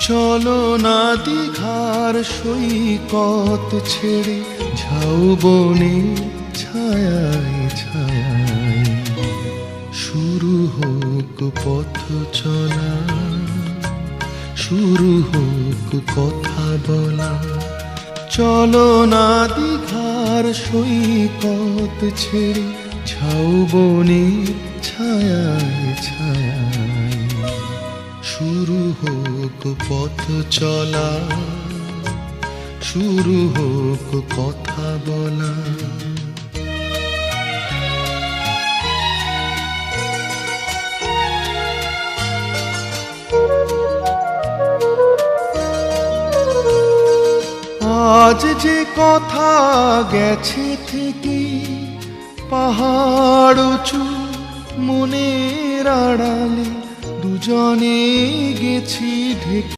চলো না দীঘার সৈকত ছেড়ে ঝাউবনের ছায়ায় ছায়ায় শুরু হোক পথ চলা, শুরু হোক কথা বলা। চলো না দীঘার সৈকত ছেড়ে ঝাউবনের ছায়ায় ছায়ায় শুরু হোক পথ চলা, শুরু হোক কথা বলা। আজ যে কথা গেছে থেকে পাহাড় উঁচু মনের আড়ালে দুজনে গেছি ঢেকে।